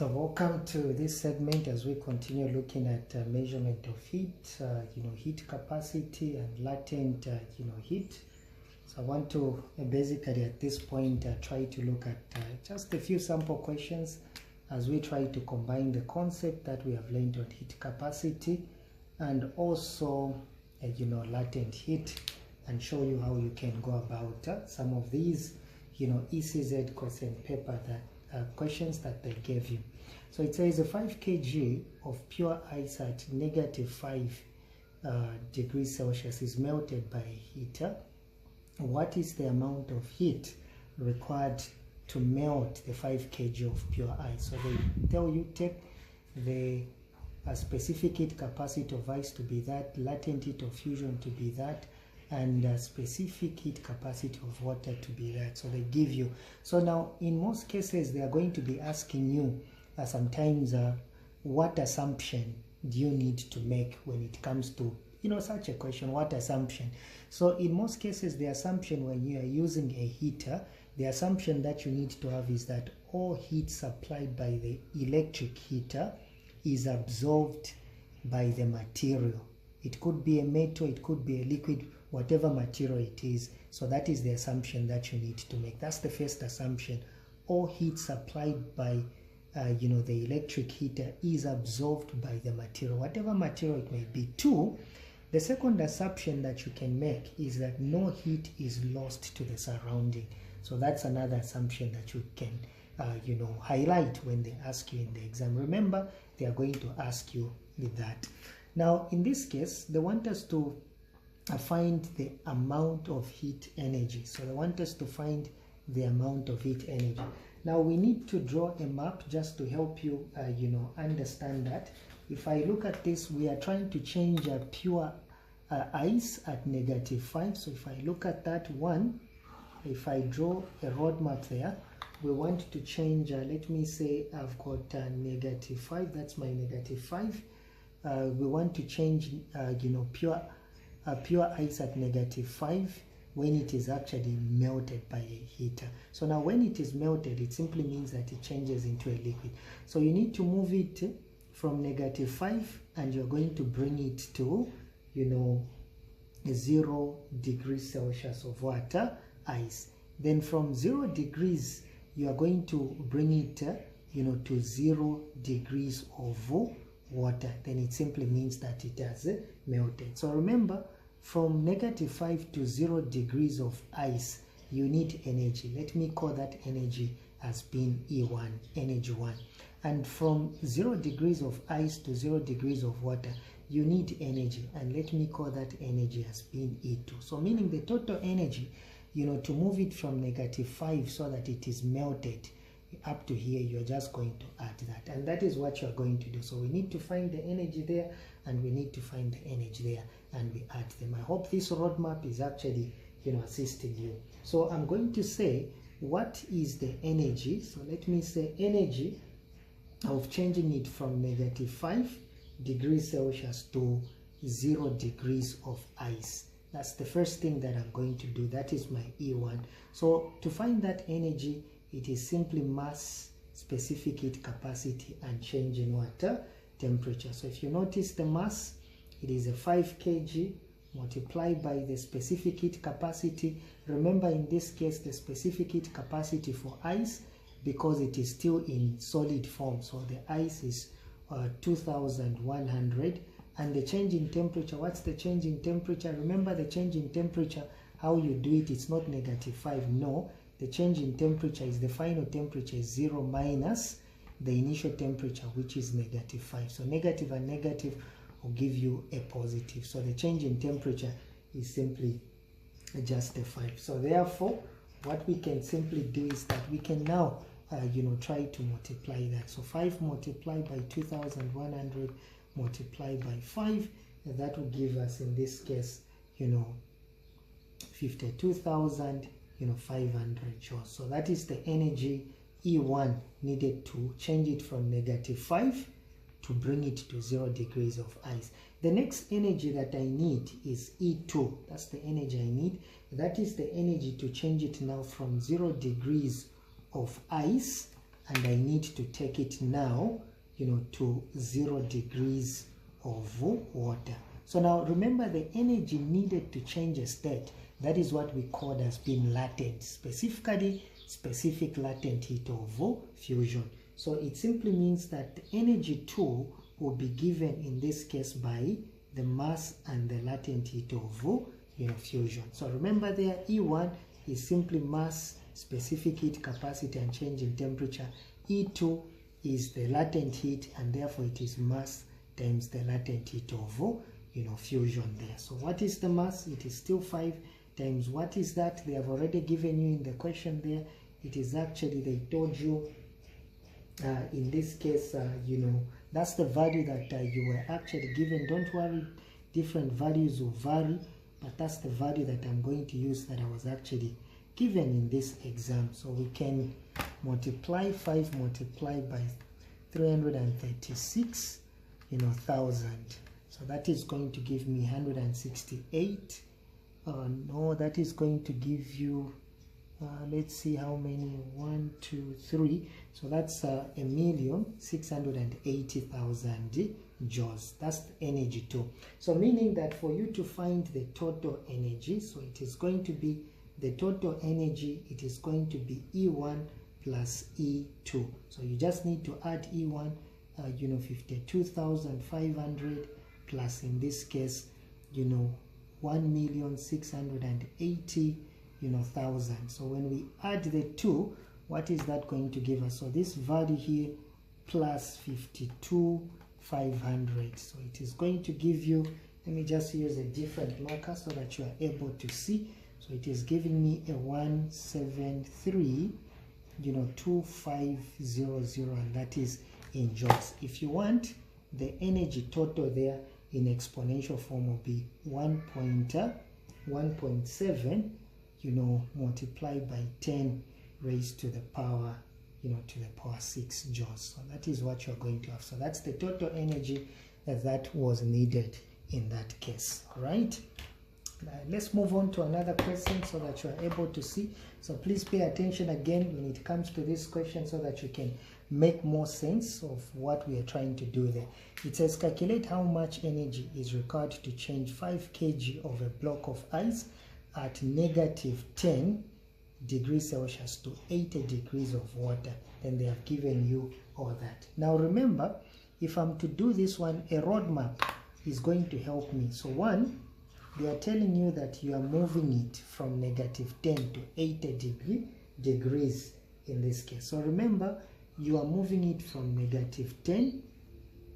So welcome to this segment as we continue looking at measurement of heat, heat capacity and latent, heat. So I want to basically at this point try to look at just a few sample questions as we try to combine the concept that we have learned on heat capacity and also, latent heat, and show you how you can go about some of these, ECZ question paper that questions that they gave you. So it says a 5 kg of pure ice at -5 degrees Celsius is melted by a heater. What is the amount of heat required to melt the 5 kg of pure ice? So they tell you take the specific heat capacity of ice to be that, latent heat of fusion to be that, and specific heat capacity of water to be that. So they give you. So now in most cases they are going to be asking you sometimes what assumption do you need to make when it comes to such a question, what assumption. So in most cases the assumption when you are using a heater, the assumption that you need to have is that all heat supplied by the electric heater is absorbed by the material. It could be a metal, it could be a liquid, whatever material it is. So that is the assumption that you need to make. That's the first assumption. All heat supplied by the electric heater is absorbed by the material, whatever material it may be. Two, the second assumption that you can make is that no heat is lost to the surrounding. So that's another assumption that you can highlight when they ask you in the exam. Remember, they are going to ask you with that. Now in this case they want us to find the amount of heat energy. So they want us to find the amount of heat energy. Now we need to draw a map just to help you understand that. If I look at this, we are trying to change pure ice at -5. So if I look at that one, if I draw a roadmap there, we want to change, let me say I've got -5, that's my -5. We want to change pure ice at -5 when it is actually melted by a heater. So now when it is melted, it simply means that it changes into a liquid. So you need to move it from -5 and you're going to bring it to 0 degrees Celsius of water ice. Then from 0 degrees you are going to bring it to 0 degrees of water. Then it simply means that it has melted. So remember, from -5 to 0 degrees of ice you need energy. Let me call that energy as being E1, energy 1. And from 0 degrees of ice to 0 degrees of water you need energy, and let me call that energy as being E2. So meaning the total energy, to move it from -5 so that it is melted up to here, you're just going to add that, and that is what you're going to do. So we need to find the energy there and we need to find the energy there, and we add them. I hope this roadmap is actually assisting you. So I'm going to say what is the energy. So let me say energy of changing it from -5 degrees Celsius to 0 degrees of ice. That's the first thing that I'm going to do. That is my E1. So to find that energy, it is simply mass, specific heat capacity, and change in water temperature. So if you notice the mass, it is a 5 kg multiplied by the specific heat capacity. Remember in this case the specific heat capacity for ice, because it is still in solid form, so the ice is 2100. And the change in temperature, what's the change in temperature? Remember the change in temperature, how you do it, it's not -5, no. The change in temperature is the final temperature is 0 minus the initial temperature, which is -5. So negative and negative will give you a positive. So the change in temperature is simply just a 5. So therefore, what we can simply do is that we can now, try to multiply that. So 5 multiplied by 2100 multiplied by 5, that will give us in this case, 52,500 joules. So that is the energy E1 needed to change it from -5 to bring it to 0 degrees of ice. The next energy that I need is E2. That's the energy I need. That is the energy to change it now from 0 degrees of ice and I need to take it now, you know, to 0 degrees of water. So now remember, the energy needed to change a state, that is what we call as being latent, specifically specific latent heat of fusion. So it simply means that the energy too will be given in this case by the mass and the latent heat of fusion. So remember there, E1 is simply mass, specific heat capacity and change in temperature. E2 is the latent heat, and therefore it is mass times the latent heat of fusion there. So what is the mass? It is still 5 times what is that? They have already given you in the question there. It is actually, they told you in this case, that's the value that you were actually given. Don't worry, different values will vary, but that's the value that I'm going to use that I was actually given in this exam. So we can multiply 5 multiplied by 336, thousand. So that is going to give me 168. No, that is going to give you, let's see how many, 1, 2, 3. So that's 1,680,000 joules. That's the energy too. So meaning that for you to find the total energy, so it is going to be the total energy, it is going to be E1 plus E2. So you just need to add E1, 52,500 plus, in this case, 1,680,000. So when we add the two, what is that going to give us? So this value here plus 52,500. So it is going to give you, let me just use a different marker so that you are able to see. So it is giving me a 173, 2500, and that is in joules. If you want the energy total there in exponential form, will be 1.7, multiplied by 10 raised to the power, to the power 6 joules. So that is what you're going to have. So that's the total energy that was needed in that case. All right. Let's move on to another question so that you are able to see. So please pay attention again when it comes to this question so that you can make more sense of what we are trying to do there. It says calculate how much energy is required to change 5 kg of a block of ice at negative 10 degrees Celsius to 80 degrees of water. Then they have given you all that. Now remember, if I'm to do this one, a roadmap is going to help me. So one, they are telling you that you are moving it from negative 10 to 80 degrees in this case. So remember, you are moving it from negative 10.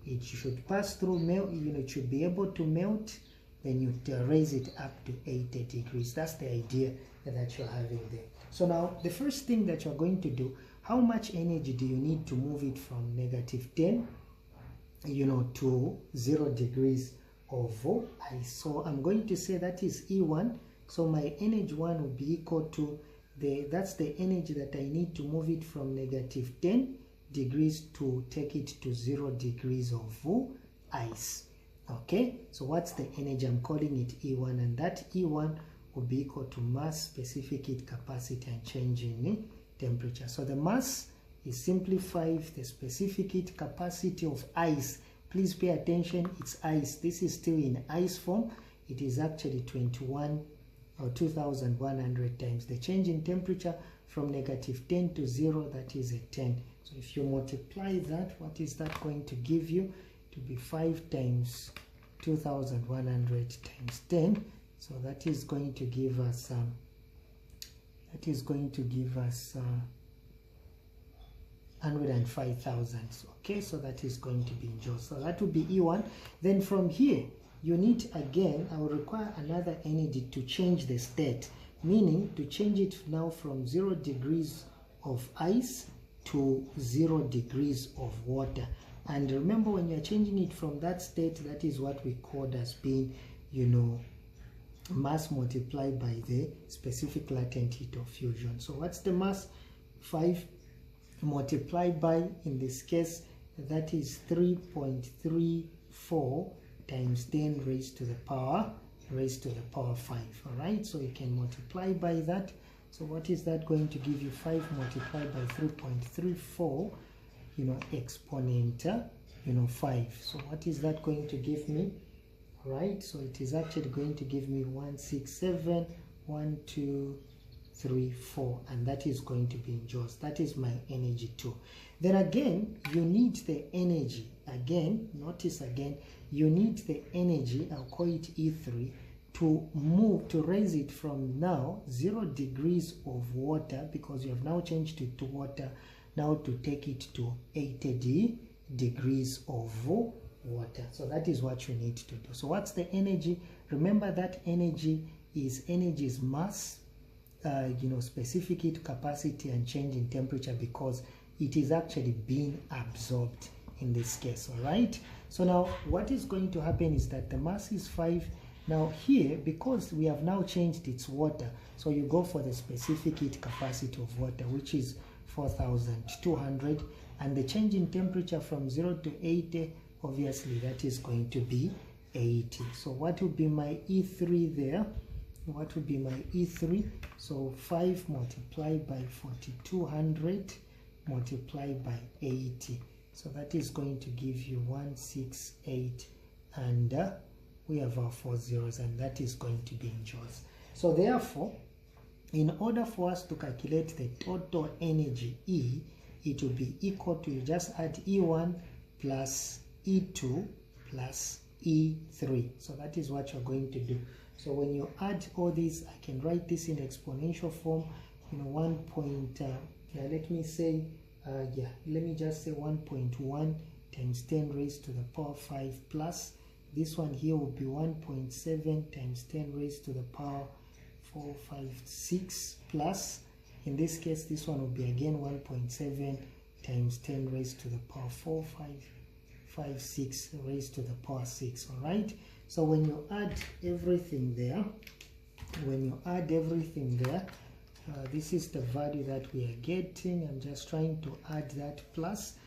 It should pass through melt, it should be able to melt. Then you raise it up to 80 degrees. That's the idea that you're having there. So now the first thing that you're going to do, how much energy do you need to move it from negative 10 to 0 degrees of ice? So I'm going to say that is E1. So my energy 1 will be equal to that's the energy that I need to move it from negative 10 degrees to take it to 0 degrees of ice. Okay, so what's the energy? I'm calling it E1, and that E1 will be equal to mass, specific heat capacity, and change in temperature. So the mass is simply 5, the specific heat capacity of ice. Please pay attention, it's ice. This is still in ice form. It is actually 21 or 2,100 times. The change in temperature from negative 10 to 0, that is a 10. So if you multiply that, what is that going to give you? To be 5 times 2,100 times 10. So that is going to give us 105,000. Okay, so that is going to be in joules. So that will be E1. Then from here, you need, again, I will require another energy to change the state, meaning to change it now from 0 degrees of ice to 0 degrees of water. And remember, when you're changing it from that state, that is what we call as being, mass multiplied by the specific latent heat of fusion. So what's the mass? 5 multiplied by, in this case, that is 3.34 times 10 raised to the power 5. All right, so you can multiply by that. So what is that going to give you? 5 multiplied by 3.34, exponent, 5. So what is that going to give me? All right, so it is actually going to give me 167, 1, 2, 3, 4, and that is going to be in joules. That is my energy too. Then again, you need the energy. Again, notice again, you need the energy, I'll call it E3, to raise it from now 0 degrees of water, because you have now changed it to water, now to take it to 80 degrees of water. So that is what you need to do. So what's the energy? Remember that energy is mass, specific heat capacity and change in temperature, because it is actually being absorbed in this case. All right, so now what is going to happen is that the mass is 5. Now here, because we have now changed its water, so you go for the specific heat capacity of water, which is 4,200, and the change in temperature from 0 to 80, obviously that is going to be 80. So what would be my E3 there? What would be my E3? So 5 multiplied by 4,200 multiplied by 80. So that is going to give you 168, and we have our 4 zeros, and that is going to be in joules. So therefore, in order for us to calculate the total energy E, it will be equal to, you just add E1 plus E2 plus E3. So that is what you're going to do. So when you add all these, I can write this in exponential form, 1 point, let me just say 1.1 times 10 raised to the power 5 plus, this one here will be 1.7 times 10 raised to the power 4, 5, 6 plus, in this case this one will be again 1.7 times 10 raised to the power 4, 5, 6 raised to the power 6. All right, so when you add everything there, this is the value that we are getting. I'm just trying to add that plus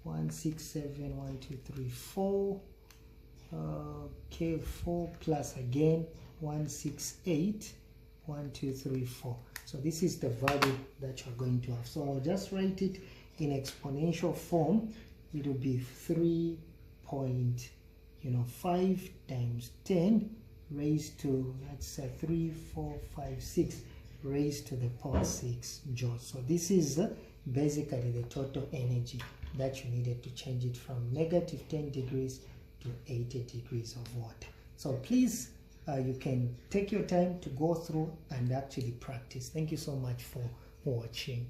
167, 1, 2, 3, 4. Okay, 4 plus again 168, 1, 2, 3, 4. So this is the value that you're going to have. So I'll just write it in exponential form. It will be 3.5 times 10 raised to, let's say 3, 4, 5, 6 raised to the power 6 joules. So this is basically the total energy that you needed to change it from negative 10 degrees to 80 degrees of water. So please, you can take your time to go through and actually practice. Thank you so much for watching.